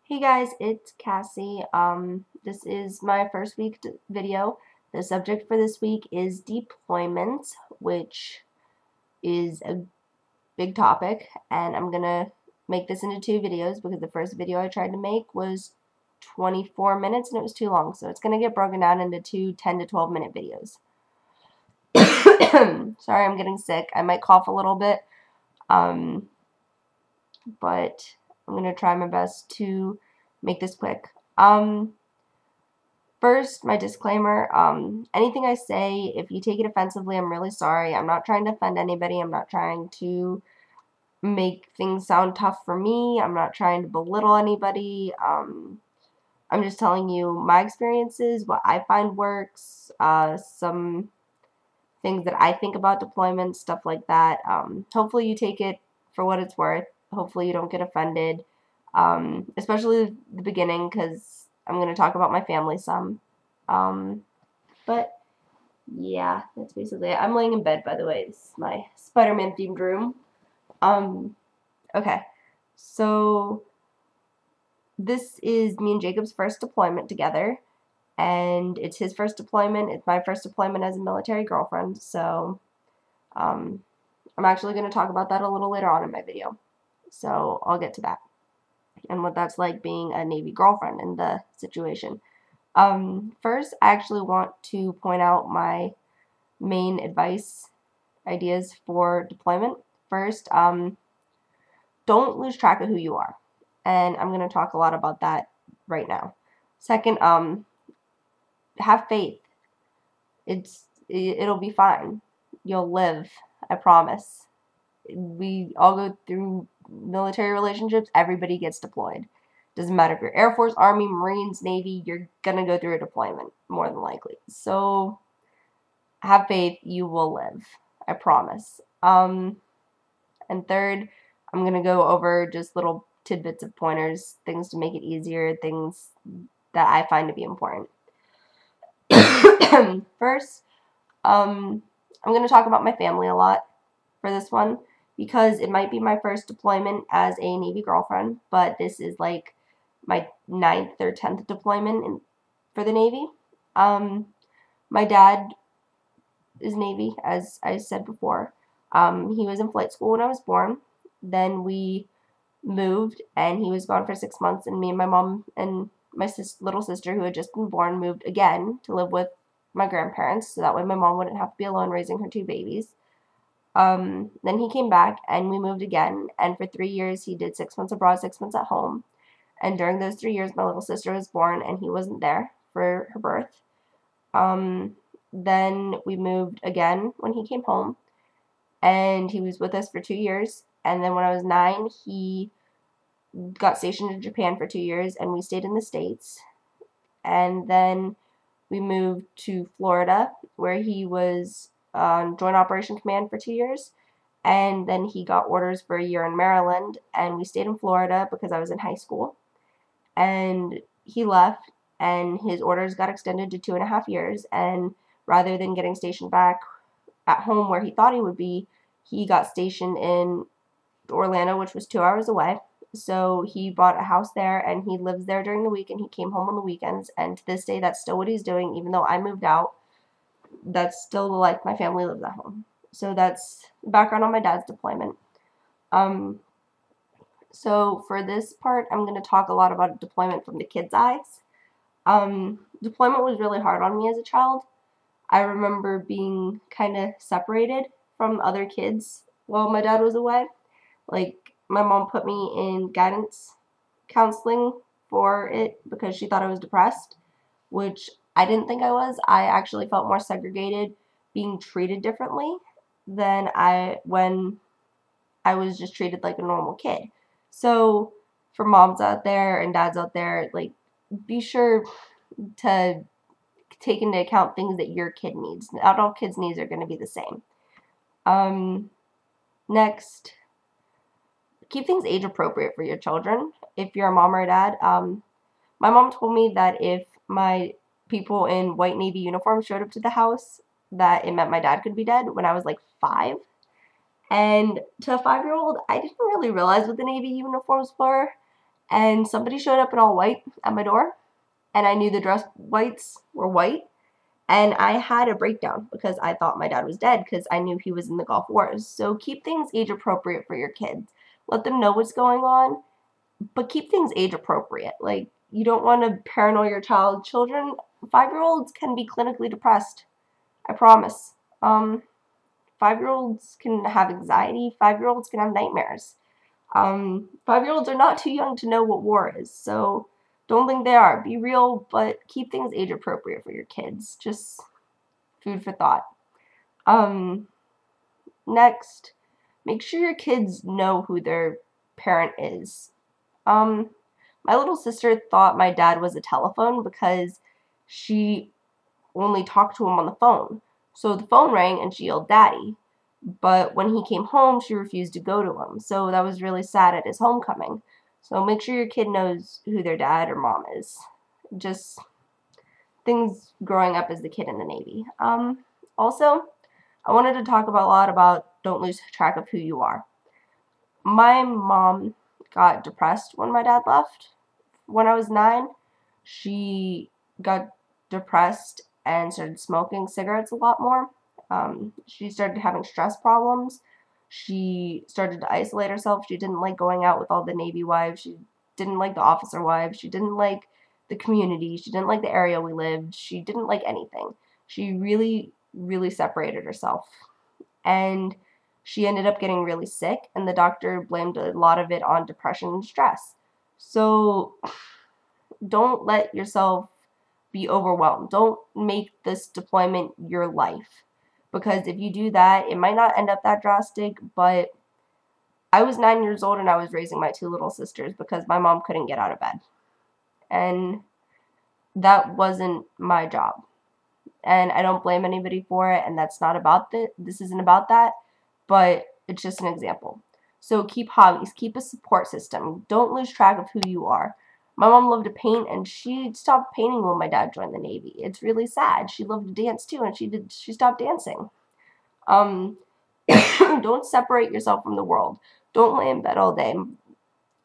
Hey guys, it's Cassie. This is my first week video. The subject for this week is deployments, which is a big topic, and I'm gonna make this into two videos because the first video I tried to make was 24 minutes and it was too long, so it's gonna get broken down into two 10 to 12 minute videos. Sorry, I'm getting sick. I might cough a little bit, but I'm gonna try my best to make this quick. First, my disclaimer, anything I say, if you take it offensively, I'm really sorry. I'm not trying to offend anybody. I'm not trying to make things sound tough for me. I'm not trying to belittle anybody. I'm just telling you my experiences, what I find works, some things that I think about deployment, stuff like that. Hopefully you take it for what it's worth. Hopefully you don't get offended, especially the beginning, because I'm going to talk about my family some. But yeah, that's basically it. I'm laying in bed, by the way. This is my Spider-Man themed room. Okay. So this is me and Jacob's first deployment together, and it's his first deployment. It's my first deployment as a military girlfriend, so I'm actually going to talk about that a little later on in my video. So I'll get to that and what that's like being a Navy girlfriend in the situation. First, I actually want to point out my main advice ideas for deployment. First, don't lose track of who you are. And I'm going to talk a lot about that right now. Second, have faith. It'll be fine. You'll live, I promise. We all go through military relationships. Everybody gets deployed. Doesn't matter if you're Air Force, Army, Marines, Navy, you're going to go through a deployment, more than likely. So have faith, you will live. I promise. And third, I'm going to go over just little tidbits of pointers, things to make it easier, things that I find to be important. First, I'm going to talk about my family a lot for this one because it might be my first deployment as a Navy girlfriend, but this is like my 9th or 10th deployment for the Navy. My dad is Navy, as I said before. He was in flight school when I was born. Then we moved, and he was gone for 6 months, and me and my mom and my little sister, who had just been born, moved again to live with my grandparents, so that way my mom wouldn't have to be alone raising her 2 babies. Then he came back, and we moved again, and for 3 years he did 6 months abroad, 6 months at home. And during those 3 years, my little sister was born, and he wasn't there for her birth. Then we moved again when he came home, and he was with us for 2 years. And then when I was 9, he got stationed in Japan for 2 years, and we stayed in the States. And then we moved to Florida, where he was on Joint Operation Command for 2 years. And then he got orders for a year in Maryland, and we stayed in Florida because I was in high school. And he left, and his orders got extended to 2.5 years. And rather than getting stationed back at home where he thought he would be, he got stationed in Orlando, which was 2 hours away. So he bought a house there, and he lives there during the week, and he came home on the weekends. And to this day, that's still what he's doing. Even though I moved out, that's still the life my family lives at home. So that's background on my dad's deployment. So for this part, I'm going to talk a lot about deployment from the kids' eyes. Deployment was really hard on me as a child. I remember being kind of separated from other kids while my dad was away. Like, my mom put me in guidance counseling for it because she thought I was depressed, which I didn't think I was. I actually felt more segregated, being treated differently than when I was just treated like a normal kid. So for moms out there and dads out there, like, be sure to take into account things that your kid needs. Not all kids' needs are going to be the same. Next, keep things age appropriate for your children. If you're a mom or a dad, my mom told me that if my people in white Navy uniforms showed up to the house, that it meant my dad could be dead when I was like 5. And to a 5-year-old, I didn't really realize what the Navy uniforms were. and somebody showed up in all white at my door, and I knew the dress whites were white, and I had a breakdown because I thought my dad was dead because I knew he was in the Gulf Wars. So keep things age appropriate for your kids. Let them know what's going on, but keep things age appropriate. Like, you don't want to paranoid your child. Children, 5-year-olds can be clinically depressed. I promise. 5-year-olds can have anxiety. 5-year-olds can have nightmares. 5-year-olds are not too young to know what war is, so don't think they are. Be real, but keep things age appropriate for your kids. Just food for thought. Next, make sure your kids know who their parent is. My little sister thought my dad was a telephone because she only talked to him on the phone. So the phone rang and she yelled, "Daddy." But when he came home, she refused to go to him. So that was really sad at his homecoming. So make sure your kid knows who their dad or mom is. Just things growing up as the kid in the Navy. Also, I wanted to talk about a lot about don't lose track of who you are. My mom got depressed when my dad left. When I was 9, she got depressed and started smoking cigarettes a lot more. She started having stress problems. She started to isolate herself. She didn't like going out with all the Navy wives. She didn't like the officer wives. She didn't like the community. She didn't like the area we lived. She didn't like anything. She really, really separated herself. And she ended up getting really sick, and the doctor blamed a lot of it on depression and stress. So don't let yourself be overwhelmed. Don't make this deployment your life. Because if you do that, it might not end up that drastic, but I was 9 years old and I was raising my 2 little sisters because my mom couldn't get out of bed. And that wasn't my job. And I don't blame anybody for it, and that's not about this isn't about that, but it's just an example. So keep hobbies, keep a support system. Don't lose track of who you are. My mom loved to paint, and she stopped painting when my dad joined the Navy. It's really sad. She loved to dance too, and she stopped dancing. Don't separate yourself from the world. Don't lay in bed all day.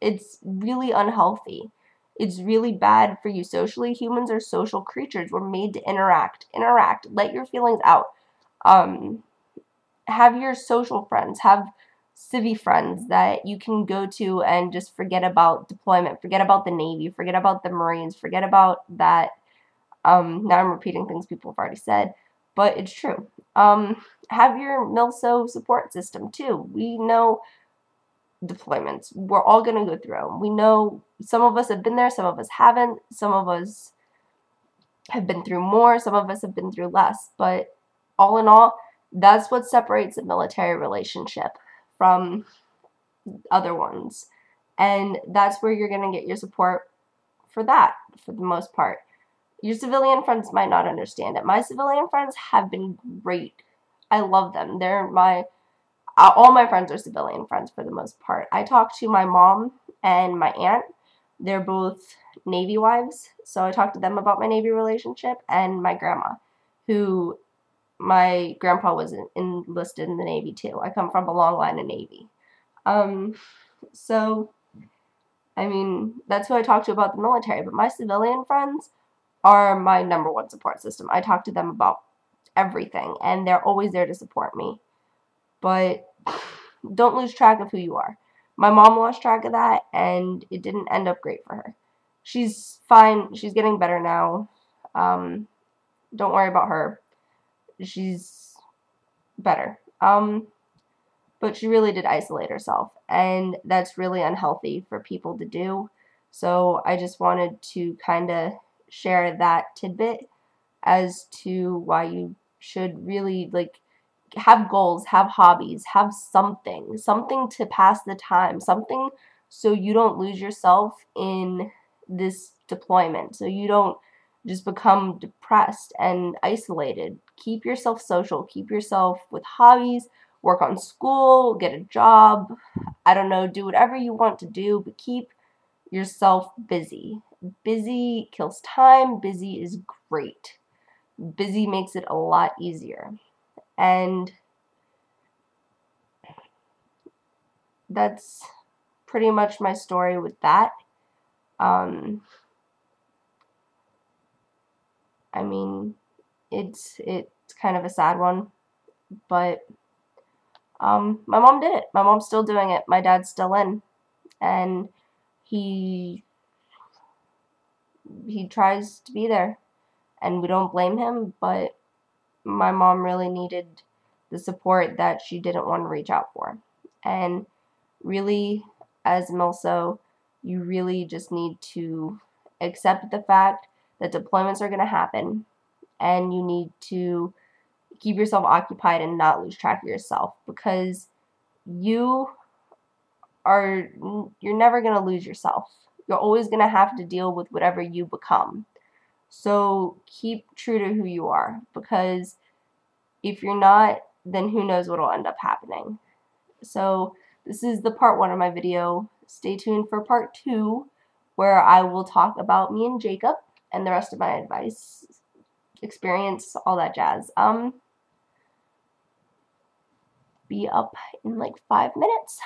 It's really unhealthy. It's really bad for you socially. Humans are social creatures. We're made to interact. Interact. Let your feelings out. Have your social friends. Have civvy friends that you can go to and just forget about deployment. Forget about the Navy. Forget about the Marines. Forget about that. Now I'm repeating things people have already said, but it's true. Have your MILSO support system too. We know deployments. We're all going to go through them. We know some of us have been there, some of us haven't. Some of us have been through more, some of us have been through less. But all in all, that's what separates a military relationship from other ones. And that's where you're going to get your support for that, for the most part. Your civilian friends might not understand it. My civilian friends have been great. I love them. All my friends are civilian friends for the most part. I talk to my mom and my aunt. They're both Navy wives, so I talk to them about my Navy relationship, and my grandma, who my grandpa was enlisted in the Navy too. I come from a long line of Navy. So, I mean, that's who I talk to about the military, but my civilian friends are my number one support system. I talk to them about everything, and they're always there to support me. But don't lose track of who you are. My mom lost track of that, and it didn't end up great for her. She's fine. She's getting better now. Don't worry about her. She's better. But she really did isolate herself, and that's really unhealthy for people to do. So I just wanted to kind of share that tidbit as to why you should really, have goals, have hobbies, have something to pass the time, something so you don't lose yourself in this deployment, so you don't just become depressed and isolated. Keep yourself social, keep yourself with hobbies, work on school, get a job, I don't know, do whatever you want to do, but keep yourself busy. Busy kills time, busy is great. Busy makes it a lot easier. And that's pretty much my story with that. I mean, it's kind of a sad one, but my mom did it. My mom's still doing it. My dad's still in, and he tries to be there, and we don't blame him, but my mom really needed the support that she didn't want to reach out for. And really, as Milso, you really just need to accept the fact that deployments are going to happen, and you need to keep yourself occupied and not lose track of yourself, because you're never going to lose yourself. You're always going to have to deal with whatever you become. So keep true to who you are, because if you're not, then who knows what will end up happening. So this is the part 1 of my video. Stay tuned for part 2, where I will talk about me and Jacob and the rest of my advice, experience, all that jazz. Be up in like 5 minutes.